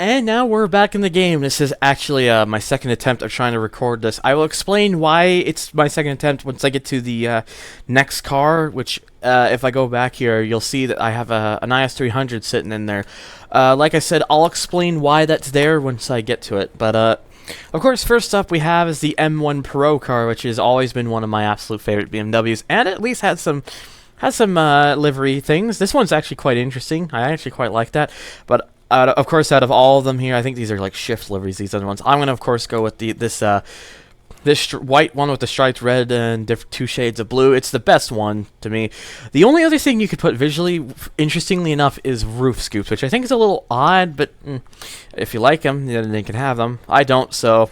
And now we're back in the game. This is actually my second attempt of trying to record this. I will explain why it's my second attempt once I get to the next car, which if I go back here, you'll see that I have an IS300 sitting in there. Like I said, I'll explain why that's there once I get to it. But of course, first up we have is the M1 Pro car, which has always been one of my absolute favorite BMWs, and at least has some livery things. This one's actually quite interesting. I actually quite like that. But of course, out of all of them here, I think these are like shift liveries, these other ones. I'm going to, of course, go with this white one with the striped red and two shades of blue. It's the best one to me. The only other thing you could put visually, interestingly enough, is roof scoops, which I think is a little odd, but if you like them, then they can have them. I don't, so...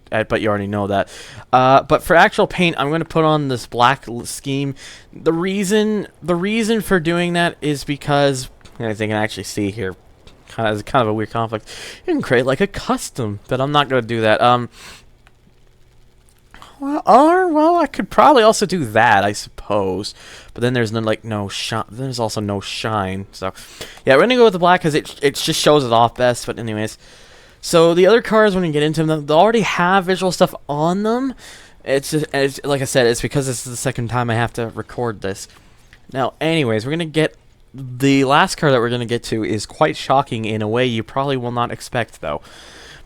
but you already know that. But for actual paint, I'm going to put on this black scheme. The reason for doing that is because, as you can actually see here, it's kind of a weird conflict. You can create like a custom, but I'm not going to do that. Well, I could probably also do that, I suppose. But then there's no shine. There's also no shine. So, yeah, we're gonna go with the black because it just shows it off best. But anyways. So the other cars, when you get into them, they already have visual stuff on them. It's like I said, it's because this is the second time I have to record this. Now, anyways, we're gonna get the last car that we're gonna get to is quite shocking in a way you probably will not expect, though.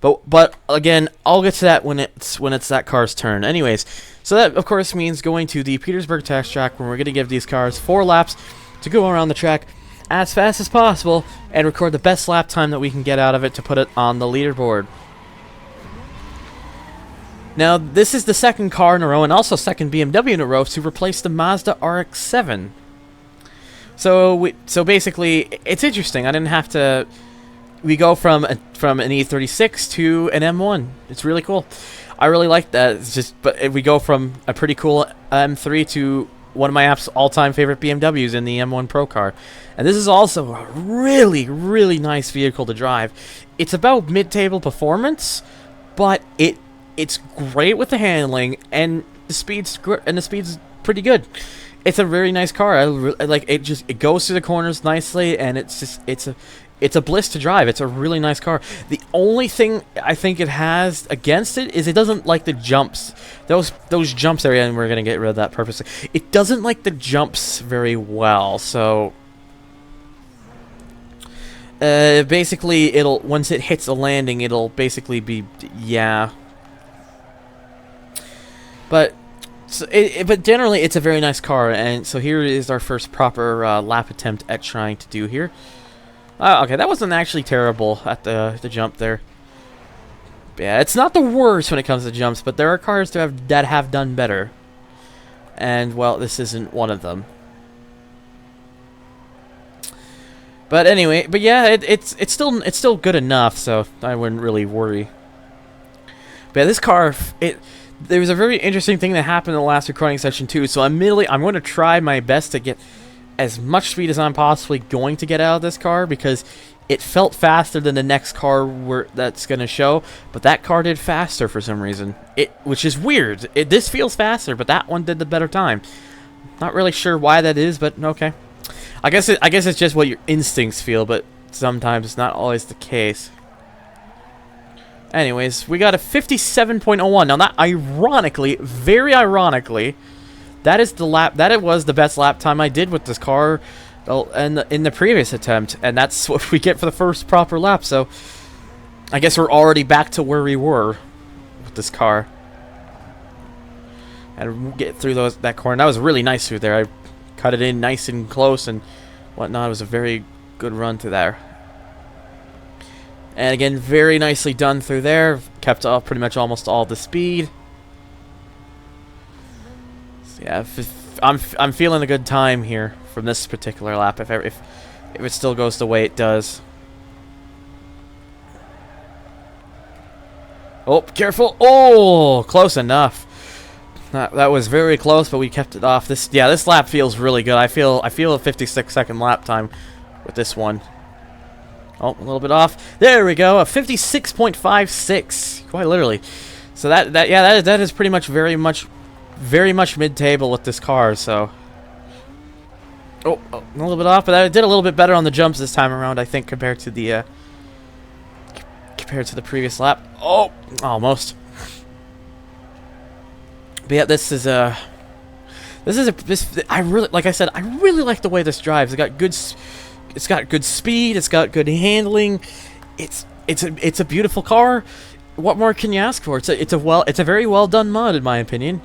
But again, I'll get to that when it's that car's turn. Anyways, so that of course means going to the Petersburg test track, where we're gonna give these cars 4 laps to go around the track as fast as possible and record the best lap time that we can get out of it to put it on the leaderboard. Now, this is the second car in a row, and also second BMW in a row, to replace the Mazda RX-7. So basically, it's interesting. I didn't have to... We go from an E36 to an M1. It's really cool. I really like that. It's just, but we go from a pretty cool M3 to one of my all-time favorite BMWs in the M1 Pro car. And this is also a really, really nice vehicle to drive. It's about mid-table performance, but it's great with the handling, and the speed's pretty good. It's a very nice car. I like it. It goes through the corners nicely, and it's a bliss to drive. It's a really nice car. The only thing I think it has against it is it doesn't like the jumps. Those jumps area, and we're gonna get rid of that purposely. It doesn't like the jumps very well. So basically, once it hits a landing, it'll basically be But generally, it's a very nice car, and so here is our first proper lap attempt at trying to do here. Okay, that wasn't actually terrible at the jump there. Yeah, it's not the worst when it comes to jumps, but there are cars that have done better. And, well, this isn't one of them. But anyway, yeah, it's still good enough, so I wouldn't really worry. But yeah, this car, there was a very interesting thing that happened in the last recording session too. So I'm going to try my best to get as much speed as I'm possibly going to get out of this car, because it felt faster than the next car that's going to show, but that car did faster for some reason. Which is weird. This feels faster, but that one did the better time. Not really sure why that is, but okay. I guess it's just what your instincts feel, but sometimes it's not always the case. Anyways, we got a 57.01. Now that, ironically, very ironically, that is the lap. That it was the best lap time I did with this car, in the previous attempt, and that's what we get for the first proper lap. So, I guess we're already back to where we were with this car. And we'll get through that corner. That was really nice through there. I cut it in nice and close and whatnot. It was a very good run through there. And again, very nicely done through there. Kept off pretty much almost all the speed. So yeah, I'm feeling a good time here from this particular lap. If it still goes the way it does. Oh, careful! Oh, close enough. That was very close, but we kept it off. This lap feels really good. I feel a 56-second lap time with this one. Oh, a little bit off. There we go. A 56.56, quite literally. So that is pretty much very much mid-table with this car. So, a little bit off, but I did a little bit better on the jumps this time around, I think, compared to the compared to the previous lap. Oh, almost. But yeah, this I really, like I said, I really like the way this drives. It's got good speed. It's got good handling. It's a beautiful car. What more can you ask for? It's a very well done mod, in my opinion.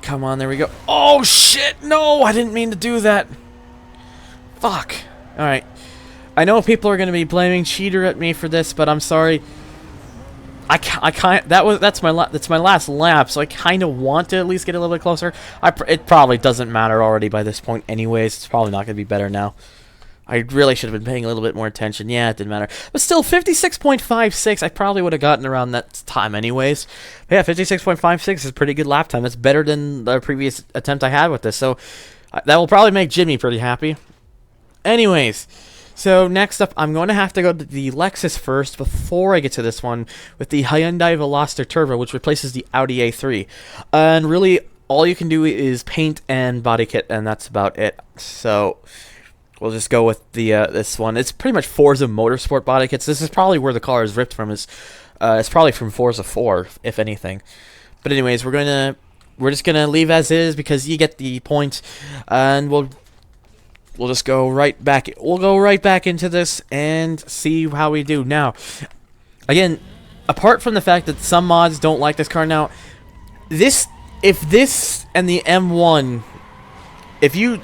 Come on, there we go. Oh shit! No, I didn't mean to do that. Fuck. All right. I know people are gonna be blaming Cheater at me for this, but I'm sorry. I can't. That's my last lap, so I kind of want to at least get a little bit closer. It probably doesn't matter already by this point, anyways. It's probably not gonna be better now. I really should have been paying a little bit more attention. Yeah, it didn't matter. But still, 56.56, I probably would have gotten around that time anyways. But yeah, 56.56 is a pretty good lap time. It's better than the previous attempt I had with this. So that will probably make Jimmy pretty happy. Anyways, so next up, I'm going to have to go to the Lexus first before I get to this one with the Hyundai Veloster Turbo, which replaces the Audi A3. And really, all you can do is paint and body kit, and that's about it. So we'll just go with the this one. It's pretty much Forza Motorsport body kits. This is probably where the car is ripped from. It's probably from Forza 4, if anything. But anyways, we're just gonna leave as is because you get the point, and we'll just go right back. We'll go right back into this and see how we do. Now, again, apart from the fact that some mods don't like this car, now if this and the M1. If you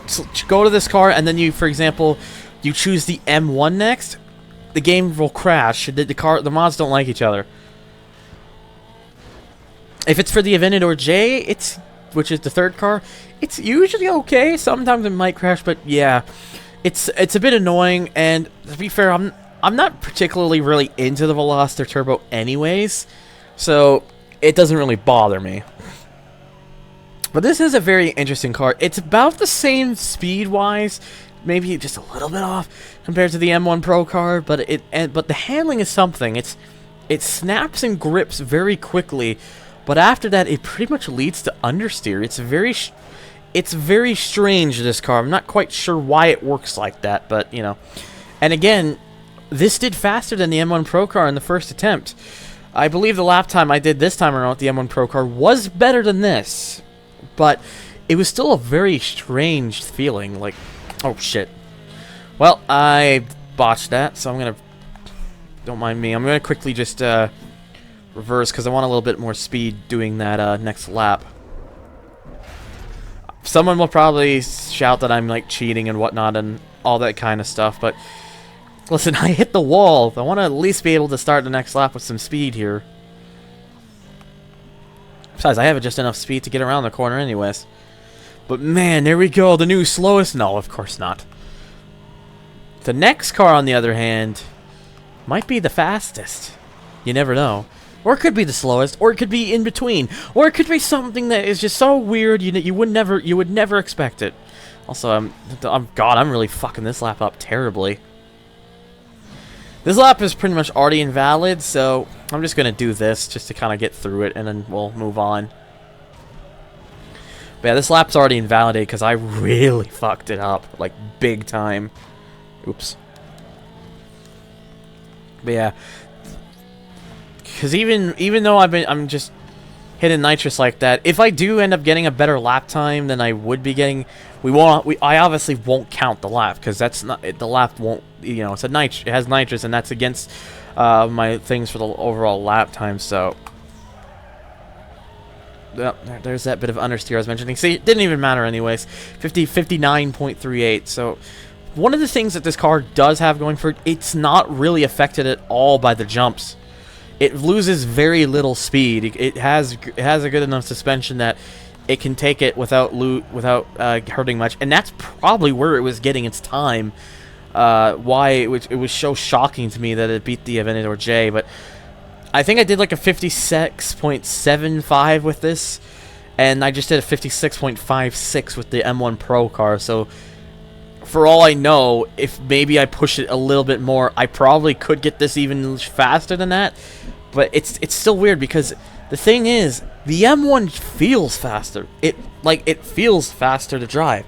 go to this car and then you, for example, you choose the M1 next, the game will crash. The mods don't like each other. If it's for the Aventador J, which is the third car, it's usually okay. Sometimes it might crash, but yeah, it's a bit annoying. And to be fair, I'm not particularly really into the Veloster Turbo anyways, so it doesn't really bother me. But this is a very interesting car. It's about the same speed-wise, maybe just a little bit off compared to the M1 Pro car, but the handling is something. It snaps and grips very quickly, but after that, it pretty much leads to understeer. It's very strange, this car. I'm not quite sure why it works like that, but you know. And again, this did faster than the M1 Pro car in the first attempt. I believe the lap time I did this time around with the M1 Pro car was better than this. But it was still a very strange feeling, like, oh shit. Well, I botched that, so I'm gonna, don't mind me, I'm gonna quickly just reverse, because I want a little bit more speed doing that next lap. Someone will probably shout that I'm, like, cheating and whatnot and all that kind of stuff, but listen, I hit the wall. I want to at least be able to start the next lap with some speed here. Besides, I have just enough speed to get around the corner anyways. But man, there we go, the new slowest. No, of course not. The next car, on the other hand, might be the fastest. You never know. Or it could be the slowest, or it could be in between, or it could be something that is just so weird you would never expect it. Also, I'm really fucking this lap up terribly. This lap is pretty much already invalid, so I'm just going to do this just to kind of get through it, and then we'll move on. But yeah, this lap's already invalidated because I really fucked it up, like, big time. Oops. But yeah. Because even though I'm just hitting nitrous like that, if I do end up getting a better lap time than I would be getting, I obviously won't count the lap, because that's not, the lap won't, you know, it has nitrous, and that's against my things for the overall lap time. So well, there's that bit of understeer I was mentioning. See, it didn't even matter anyways. 59.38. So one of the things that this car does have going for it, it's not really affected at all by the jumps. It loses very little speed. It has a good enough suspension that it can take it without hurting much, and that's probably where it was getting its time. Why it was so shocking to me that it beat the Aventador J, but I think I did like a 56.75 with this, and I just did a 56.56 with the M1 Pro car. So for all I know, if maybe I push it a little bit more, I probably could get this even faster than that. But it's still weird, because the thing is, the M1 feels faster. It feels faster to drive.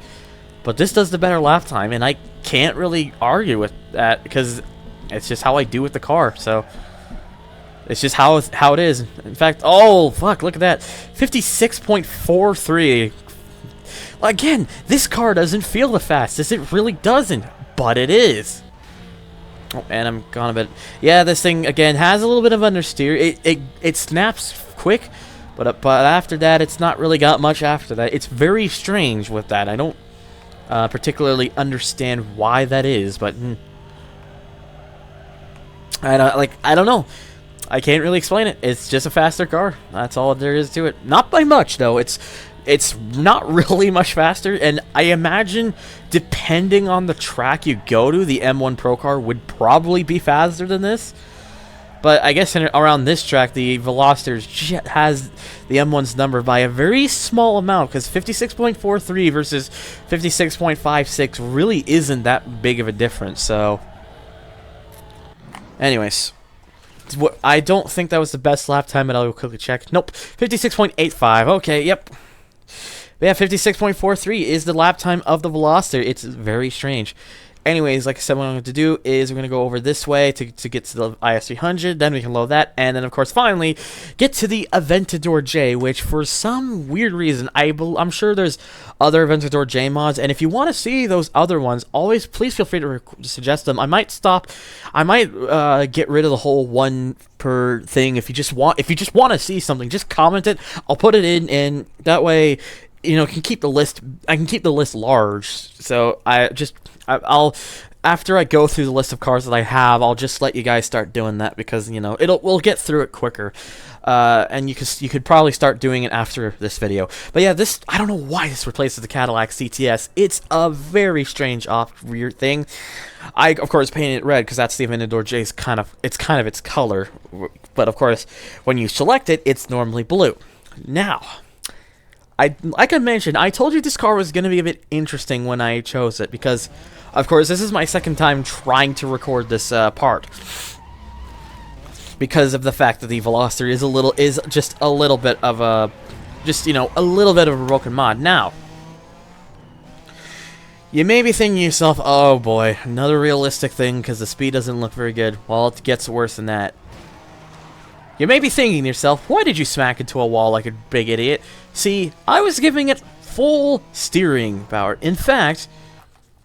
But this does the better lap time, and I can't really argue with that because it's just how I do with the car. So it's just how it is. In fact, oh fuck, look at that, 56.43. Again, this car doesn't feel the fastest. It really doesn't, but it is. Oh, and I'm gone a bit. Yeah, this thing again has a little bit of understeer. It snaps quick, but after that, it's not really got much after that. It's very strange with that. I don't particularly understand why that is, but I don't know. I can't really explain it. It's just a faster car. That's all there is to it. Not by much though. It's not really much faster, and I imagine depending on the track you go to, the M1 Procar would probably be faster than this. But I guess around this track, the Veloster has the M1's number by a very small amount, because 56.43 versus 56.56 really isn't that big of a difference. So, anyways, I don't think that was the best lap time, but I'll quickly check. Nope, 56.85. Okay, yep. Yeah, 56.43 is the lap time of the Veloster. It's very strange. Anyways, like I said, what I'm going to do is we're going to go over this way to get to the IS300, then we can load that, and then, of course, finally, get to the Aventador J, which, for some weird reason, I'm sure there's other Aventador J mods, and if you want to see those other ones, please feel free to suggest them. I might get rid of the whole one per thing. If you just want to see something, just comment it. I'll put it in, and that way, you know, I can keep the list large. So I'll after I go through the list of cars that I have, I'll just let you guys start doing that, because, you know, we'll get through it quicker. And you could probably start doing it after this video. But yeah, I don't know why this replaces the Cadillac CTS. It's a very strange weird thing. I of course painted it red because that's the Aventador J's kind of its color. But of course, when you select it, it's normally blue. Now, like I mentioned, I told you this car was going to be a bit interesting when I chose it, because, of course, this is my second time trying to record this part, because of the fact that the Veloster is just a little bit of a broken mod. Now, you may be thinking to yourself, oh boy, another realistic thing because the speed doesn't look very good. Well, it gets worse than that. You may be thinking to yourself, why did you smack into a wall like a big idiot? See, I was giving it full steering power. In fact,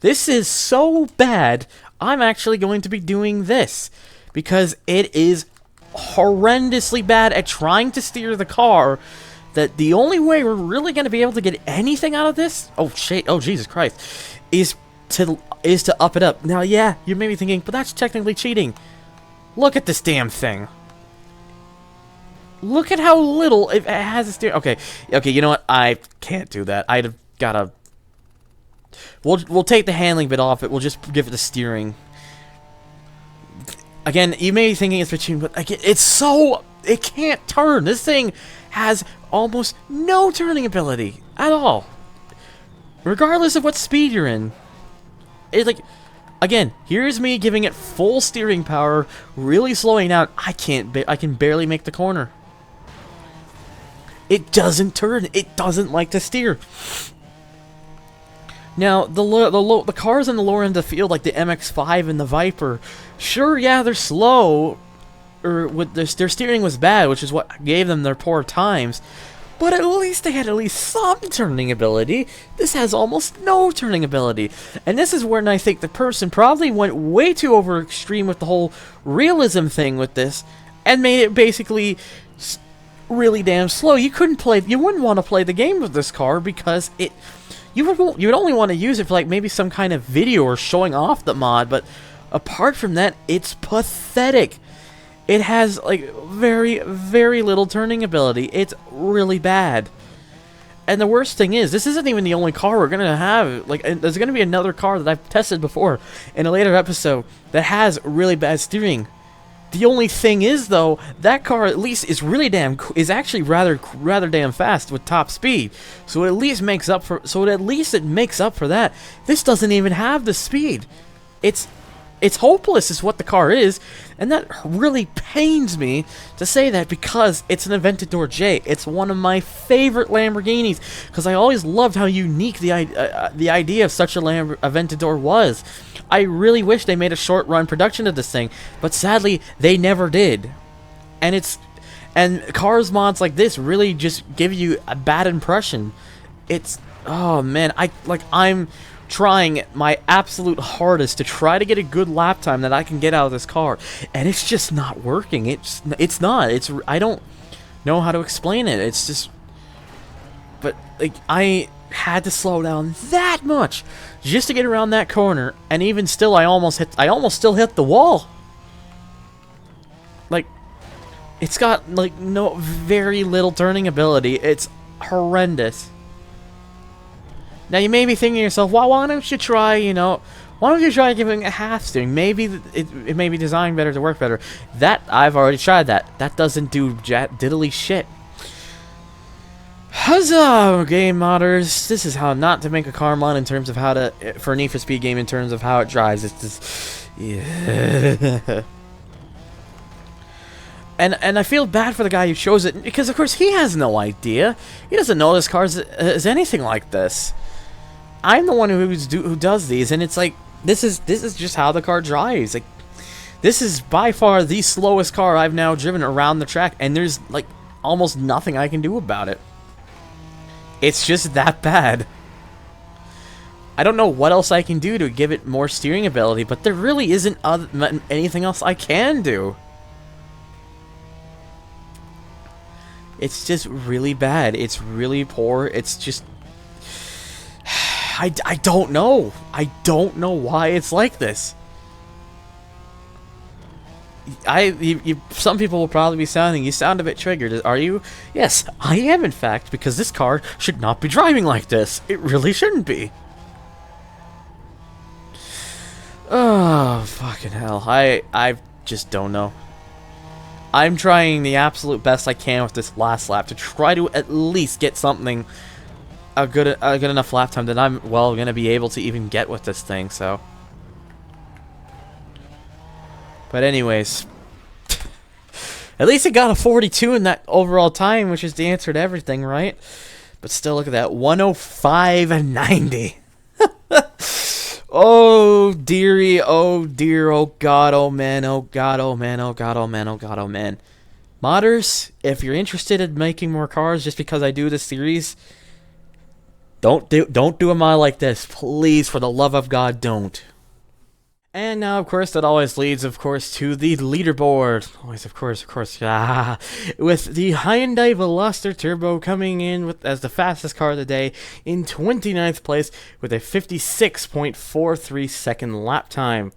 this is so bad, I'm actually going to be doing this, because it is horrendously bad at trying to steer the car, that the only way we're really going to be able to get anything out of this, oh Jesus Christ, is to up it up. Now, yeah, you may be thinking, but that's technically cheating. Look at this damn thing. Look at how little it has a steering. Okay, you know what? I can't do that. I'd gotta. We'll take the handling bit off it. We'll just give it the steering. Again, you may be thinking it's between, but again, it can't turn. This thing has almost no turning ability at all, regardless of what speed you're in. Again, here's me giving it full steering power, really slowing down. I can barely make the corner. It doesn't turn. It doesn't like to steer. Now, the cars in the lower end of the field, like the MX-5 and the Viper, sure, yeah, they're slow, or their steering was bad, which is what gave them their poor times. But at least they had some turning ability. This has almost no turning ability. And this is where I think the person probably went way too over extreme with the whole realism thing with this, and made it basically really damn slow. You wouldn't want to play the game with this car, because you would only want to use it for like maybe some kind of video or showing off the mod, but apart from that, it's pathetic. It has like very, very little turning ability. It's really bad. And the worst thing is, this isn't even the only car we're gonna have. Like, there's gonna be another car that I've tested before in a later episode that has really bad steering. The only thing is, though, that car at least is actually rather damn fast with top speed. So it at least makes up for that. This doesn't even have the speed. It's it's hopeless is what the car is, and that really pains me to say that because it's an Aventador J. It's one of my favorite Lamborghinis because I always loved how unique the idea of such a Aventador was. I really wish they made a short-run production of this thing, but sadly they never did. And cars mods like this really just give you a bad impression. Oh man, I'm trying my absolute hardest to try to get a good lap time that I can get out of this car, and it's just not working. I don't know how to explain it. It's just, but like I had to slow down that much just to get around that corner, and even still, I almost still hit the wall. Like, it's got like very little turning ability. It's horrendous. Now, you may be thinking to yourself, well, why don't you try, why don't you try giving it a half steering? Maybe it may be designed better to work better. That, I've already tried that. That doesn't do diddly shit. Huzzah, game modders. This is how not to make a car mod in terms of how to, for a Need for Speed game in terms of how it drives. It's just, yeah. And I feel bad for the guy who chose it, because of course he has no idea. He doesn't know this car is anything like this. I'm the one who does these, and it's like this is just how the car drives. Like, this is by far the slowest car I've now driven around the track, and there's like almost nothing I can do about it. It's just that bad. I don't know what else I can do to give it more steering ability, but there really isn't anything else I can do. It's just really bad. It's really poor. It's just... I don't know. I don't know why it's like this. Some people will probably be sounding, you sound a bit triggered. Are you? Yes, I am in fact, because this car should not be driving like this. It really shouldn't be. Oh, fucking hell. I just don't know. I'm trying the absolute best I can with this last lap to try to at least get something, a good enough lap time that I'm, well, going to be able to even get with this thing, so. But anyways, at least it got a 42 in that overall time, which is the answer to everything, right? But still, look at that, 105.90. Oh dearie, oh dear, oh god, oh man, oh god, oh man, oh god, oh man, oh god, oh man. Modders, if you're interested in making more cars just because I do this series, don't do a mod like this. Please, for the love of God, don't. And now, of course, that always leads, of course, to the leaderboard. Always, of course, with the Hyundai Veloster Turbo coming in as the fastest car of the day in 29th place with a 56.43 second lap time,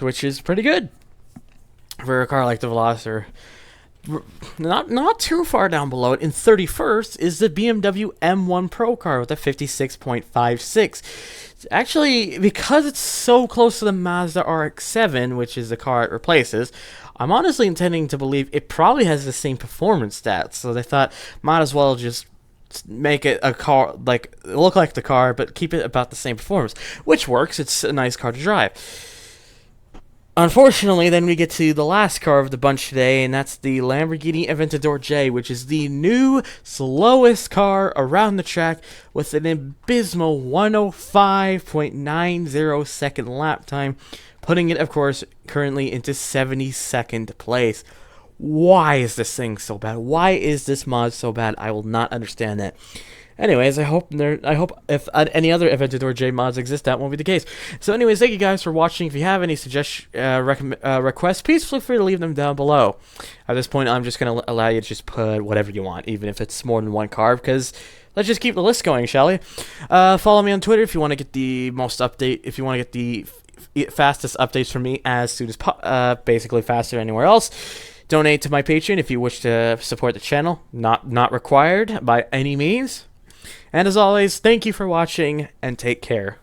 which is pretty good for a car like the Veloster. Not too far down below it, in 31st, is the BMW M1 Pro car with a 56.56. Actually, because it's so close to the Mazda RX-7, which is the car it replaces, I'm honestly intending to believe it probably has the same performance stats. So they thought, might as well just make it a car, like, look like the car, but keep it about the same performance, which works. It's a nice car to drive. Unfortunately, then we get to the last car of the bunch today, and that's the Lamborghini Aventador J, which is the new slowest car around the track with an abysmal 105.90 second lap time, putting it, of course, currently into 72nd place. Why is this thing so bad? Why is this mod so bad? I will not understand that. Anyways, I hope if any other Aventador J mods exist, that won't be the case. So anyways, thank you guys for watching. If you have any requests, please feel free to leave them down below. At this point, I'm just going to allow you to just put whatever you want, even if it's more than one car, because let's just keep the list going, shall we? Follow me on Twitter if you want to get the if you want to get the fastest updates from me as soon as basically faster anywhere else. Donate to my Patreon if you wish to support the channel. Not required by any means. And as always, thank you for watching, and take care.